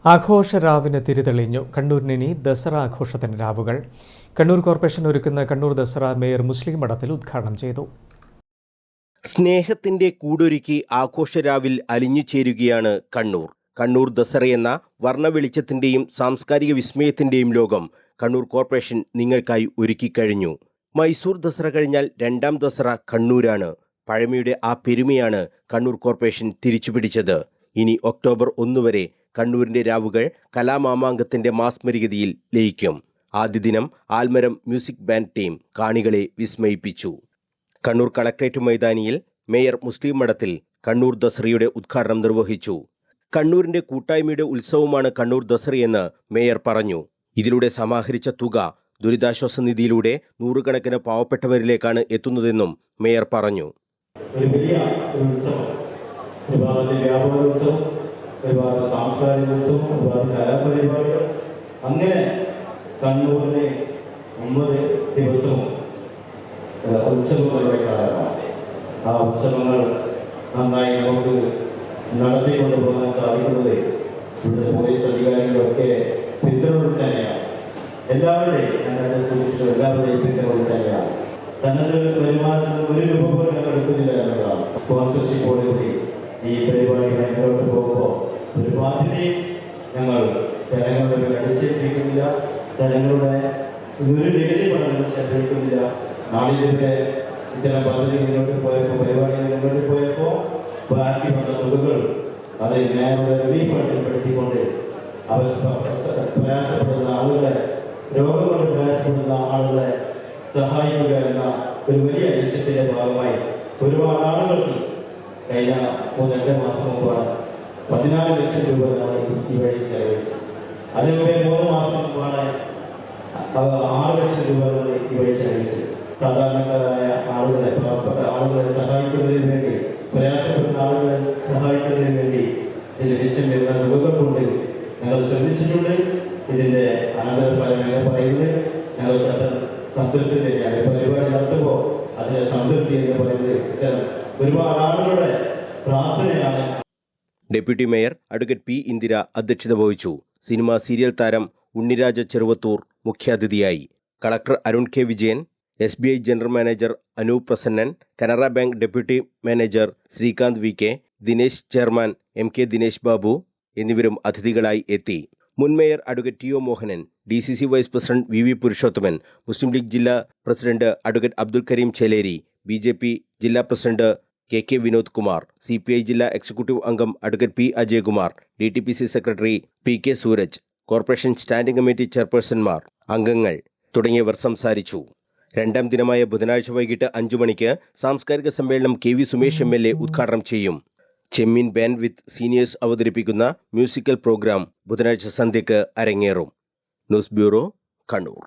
ആഘോഷരാവിന് തിരിതെളിഞ്ഞു. കണ്ണൂരിനി ദസറ ആഘോഷത്തിന് രാവുകൾ. കണ്ണൂർ കോർപ്പറേഷൻ ഒരുക്കുന്ന കണ്ണൂർ ദസറ മേയർ മുസ്ലിം മഠത്തിൽ ഉദ്ഘാടനം ചെയ്തു. സ്നേഹത്തിന്റെ കൂടൊരുക്കി ആഘോഷരാവിൽ അലിഞ്ഞു ചേരുകയാണ് കണ്ണൂർ. കണ്ണൂർ ദസറയെന്ന വർണ്ണവെളിച്ചത്തിന്റെയും സാംസ്കാരിക വിസ്മയത്തിന്റെയും ലോകം കണ്ണൂർ കോർപ്പറേഷൻ നിങ്ങൾക്കായി ഒരുക്കിക്കഴിഞ്ഞു. മൈസൂർ ദസറ കഴിഞ്ഞാൽ രണ്ടാം ദസറ കണ്ണൂരാണ്. പഴമയുടെ ആ പെരുമയാണ് കണ്ണൂർ കോർപ്പറേഷൻ തിരിച്ചുപിടിച്ചത്. ഇനി ഒക്ടോബർ 1 വരെ കണ്ണൂരിന്റെ രാവുകൾ കലാമാമാങ്കത്തിന്റെ മാസ്മരികതയിൽ ലയിക്കും. ആദ്യ ദിനം ആൽമരം മ്യൂസിക് ബാൻഡ് ടീം കാണികളെ വിസ്മയിപ്പിച്ചു. കണ്ണൂർ കളക്ട്രേറ്റ് മൈതാനിയിൽ മേയർ മുസ്ലിം മഠത്തിൽ കണ്ണൂർ ദസറയുടെ ഉദ്ഘാടനം നിർവഹിച്ചു. കണ്ണൂരിന്റെ കൂട്ടായ്മയുടെ ഉത്സവമാണ് കണ്ണൂർ ദസറയെന്ന് മേയർ പറഞ്ഞു. ഇതിലൂടെ സമാഹരിച്ച തുക ദുരിതാശ്വാസ നിധിയിലൂടെ നൂറുകണക്കിന് പാവപ്പെട്ടവരിലേക്കാണ് എത്തുന്നതെന്നും മേയർ പറഞ്ഞു. ഒരുപാട് സാംസ്കാരിക ഉത്സവം, ഒരുപാട് കലാപരിപാടികൾ, അങ്ങനെ കണ്ണൂരിലെ 9 ദിവസവും ഉത്സവങ്ങളുടെ കാലമാണ്. ആ ഉത്സവങ്ങൾ നന്നായി നമുക്ക് നടത്തിക്കൊണ്ടുപോകാൻ സാധിക്കുന്നത് ഇവിടുത്തെ പോലീസ് അധികാരികളൊക്കെ പിന്തുണയിൽ തന്നെയാണ്. എല്ലാവരുടെയും ഞാനത് സൂചിപ്പിച്ചു, എല്ലാവരുടെയും പിന്തുണയിൽ തന്നെയാണ്. തനത് വരുമാനത്തിൽ 1 രൂപ പോലും ഞങ്ങൾ എടുക്കുന്നില്ല എന്നതാണ്. സ്പോൺസർഷിപ്പോടുകൂടി ഈ പരിപാടികൾ മുന്നോട്ട് പോകുമ്പോൾ ഒരു ബാധ്യതയും ഞങ്ങൾ ജനങ്ങളുടെ അടിച്ചേൽപ്പിക്കുന്നില്ല. ജനങ്ങളുടെ ഒരു നികുതി പണം ചെലവഴിക്കുന്നില്ല. നാളിതുവരെ ഇത്തരം പദ്ധതി മുന്നോട്ട് പോയപ്പോൾ, പരിപാടികൾ മുന്നോട്ട് പോയപ്പോൾ ബാക്കി വന്ന തുകകൾ അത് മേയറുടെ റിലീഫ് ഫണ്ടിൽ പെടുത്തിക്കൊണ്ട് പ്രയാസപ്പെടുന്ന ആളുകളെ, രോഗം കൊണ്ട് പ്രയാസപ്പെടുന്ന ആളുകളെ സഹായിക്കുക എന്ന ഒരു വലിയ ലക്ഷ്യത്തിന്റെ ഭാഗമായി ഒരുപാട് ആളുകൾക്ക് കഴിഞ്ഞ 2 മാസം മുമ്പാണ് 14 ലക്ഷം രൂപ നമ്മൾ ഈ വഴി ചെലവഴിച്ചു. അതിനുമുമ്പേ 3 മാസം മുമ്പാണ് 6 ലക്ഷം രൂപ നമ്മൾ ഈ വഴി ചെലവഴിച്ചു. സാധാരണക്കാരായ ആളുകളെ, പാവപ്പെട്ട ആളുകളെ സഹായിക്കുന്നതിന് വേണ്ടി, പ്രയാസപ്പെടുന്ന ആളുകളെ സഹായിക്കുന്നതിന് വേണ്ടി ഇതിന് ലക്ഷ്യം വരുന്ന തുകകൾ കൊണ്ട് ഞങ്ങൾ ശ്രദ്ധിച്ചിട്ടുണ്ട്. ഇതിന്റെ അനന്തരഫലം എന്ന് പറയുന്നത് ഞങ്ങൾ സംതൃപ്തി തന്നെയാണ്. പരിപാടി നടത്തുമ്പോൾ അതിന്റെ സംതൃപ്തി എന്ന് പറയുന്നത് ഇത്തരം ഒരുപാട് ആളുകളുടെ പ്രാർത്ഥനയാണ്. Deputy mayor advocate P. Indira അധ്യക്ഷത വഹിച്ചു. സിനിമ സീരിയൽ താരം ഉണ്ണിരാജ ചെറുവത്തൂർ മുഖ്യാതിഥിയായി. Collector Arun K. Vijayan, SBI general manager Anoop Prasannan, Canara bank deputy manager Srikanth VK, Dinesh chairman MK Dinesh Babu എന്നിവരും അതിഥികളായി എത്തി. മുൻ mayor advocate TO Mohanan, DCC vice president VV Purushothaman, Muslim League ജില്ലാ president advocate Abdul Kareem Cheleri, BJP ജില്ലാ president KK Vinod Kumar, CPI ജില്ലാ എക്സിക്യൂട്ടീവ് അംഗം advocate P. Ajayakumar, DTPC secretary PK Sooraj, corporation standing committee ചെയർപേഴ്സൺമാർ, അംഗങ്ങൾ തുടങ്ങിയവർ സംസാരിച്ചു. രണ്ടാം ദിനമായ ബുധനാഴ്ച വൈകിട്ട് 5 മണിക്ക് സാംസ്കാരിക സമ്മേളനം KV സുമേഷ് MLA ഉദ്ഘാടനം ചെയ്യും. ചെമ്മീൻ ബാൻഡ് വിത്ത് സീനിയേഴ്സ് അവതരിപ്പിക്കുന്ന മ്യൂസിക്കൽ പ്രോഗ്രാം ബുധനാഴ്ച സന്ധ്യയ്ക്ക് അരങ്ങേറും. News bureau, Kannur.